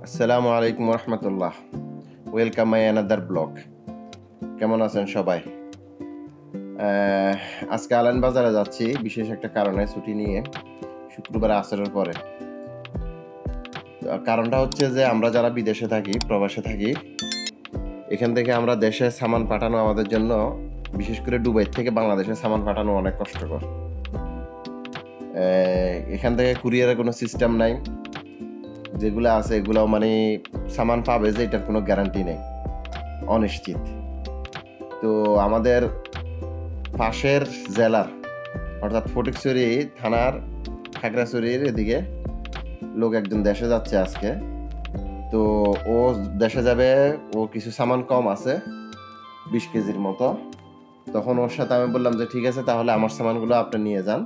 আসসালামু আলাইকুম রহমতুল্লাহ। Welcome my another blog. কেমন আছেন সবাই? আজকে আলান বাজারে যাচ্ছি বিশেষ একটা কারণে, ছুটি নিয়ে, শুক্রবার আসরের পরে। কারণটা হচ্ছে যে আমরা যারা বিদেশে থাকি, প্রবাসে থাকি, এখান থেকে আমরা দেশে সামান পাঠানো আমাদের জন্য, বিশেষ করে দুবাই থেকে বাংলাদেশে সামান পাঠানো অনেক কষ্টকর। এখান থেকে কুরিয়ারের কোনো সিস্টেম নাই, যেগুলো আছে এগুলো মানে সামান পাবে যে এটার কোনো গ্যারান্টি নেই, অনিশ্চিত। তো আমাদের পাশের জেলার অর্থাৎ ফটিকছড়ি থানার খাগড়াছড়ির এদিকে লোক একজন দেশে যাচ্ছে আজকে। তো ও দেশে যাবে, ও কিছু সামান কম আছে 20 কেজির মতো। তখন ওর সাথে আমি বললাম যে ঠিক আছে, তাহলে আমার সামানগুলো আপনি নিয়ে যান,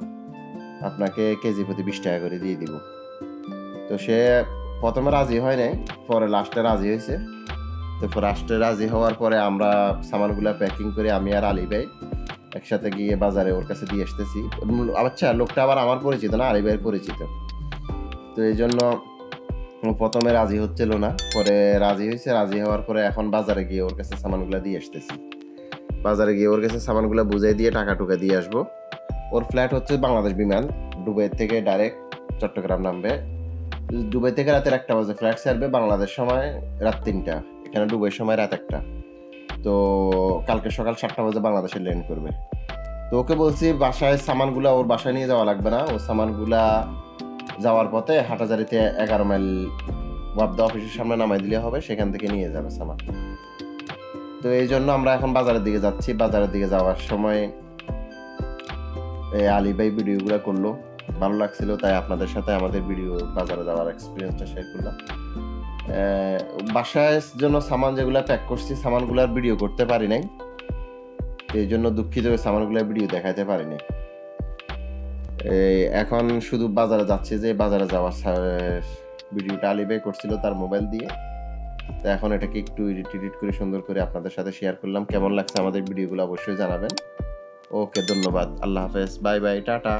আপনাকে কেজি প্রতি 20 টাকা করে দিয়ে দিব। তো সে প্রথমে রাজি হয় নাই, পরে লাস্টে রাজি হয়েছে। তো লাস্টে রাজি হওয়ার পরে আমরা সামানগুলো প্যাকিং করে আমি আর আলী ভাই একসাথে গিয়ে বাজারে ওর কাছে দিয়ে আসতেছি। আচ্ছা, লোকটা আবার আমার পরিচিত না, আলী ভাইয়ের পরিচিত। তো এই জন্য ও প্রথমে রাজি হচ্ছিল না, পরে রাজি হয়েছে। রাজি হওয়ার পরে এখন বাজারে গিয়ে ওর কাছে সামানগুলো দিয়ে আসতেছি। বাজারে গিয়ে ওর কাছে সামানগুলো বুঝিয়ে দিয়ে টাকা টুকা দিয়ে আসবো। ওর ফ্ল্যাট হচ্ছে বাংলাদেশ বিমান, দুবাই থেকে ডাইরেক্ট চট্টগ্রাম নামবে। দুবাই থেকে রাতের 1টা বাজে ফ্লাইট ছাড়বে, বাংলাদেশ সময় রাত 3টা, এখানে দুবাই সময় রাত 1টা। তো কালকে সকাল 7টা বাজে বাংলাদেশে ল্যান্ড করবে। তো ওকে বলছি বাসায় সামানগুলা ওর বাসায় নিয়ে যাওয়া লাগবে না, ও সামানগুলা যাওয়ার পথে হাটাজারিতে 11 মাইল ওয়াবদা অফিসের সামনে নামাই দিলে হবে, সেখান থেকে নিয়ে যাবে সামান। তো এই জন্য আমরা এখন বাজারের দিকে যাচ্ছি। বাজারের দিকে যাওয়ার সময় আলী ভাই ভিডিওগুলো করলো, ভালো লাগছিল, তাই আপনাদের সাথে আমাদের ভিডিও বাজারে যাওয়ার এক্সপিরিয়েন্সটা শেয়ার করলাম। বাসায় জন্য সামান যেগুলো প্যাক করছি, সামানগুলোর ভিডিও করতে পারি নাই, এই জন্য দুঃখিত, সামানগুলোর ভিডিও দেখাতে পারি নাই। এখন শুধু বাজারে যাচ্ছি, যে বাজারে যাওয়ার ভিডিওটা আলী ভাই করছিল তার মোবাইল দিয়ে। তো এখন এটাকে একটু এডিট করে সুন্দর করে আপনাদের সাথে শেয়ার করলাম। কেমন লাগছে আমাদের ভিডিওগুলো অবশ্যই জানাবেন। ওকে, ধন্যবাদ, আল্লাহ হাফেজ, বাই বাই, টাটা।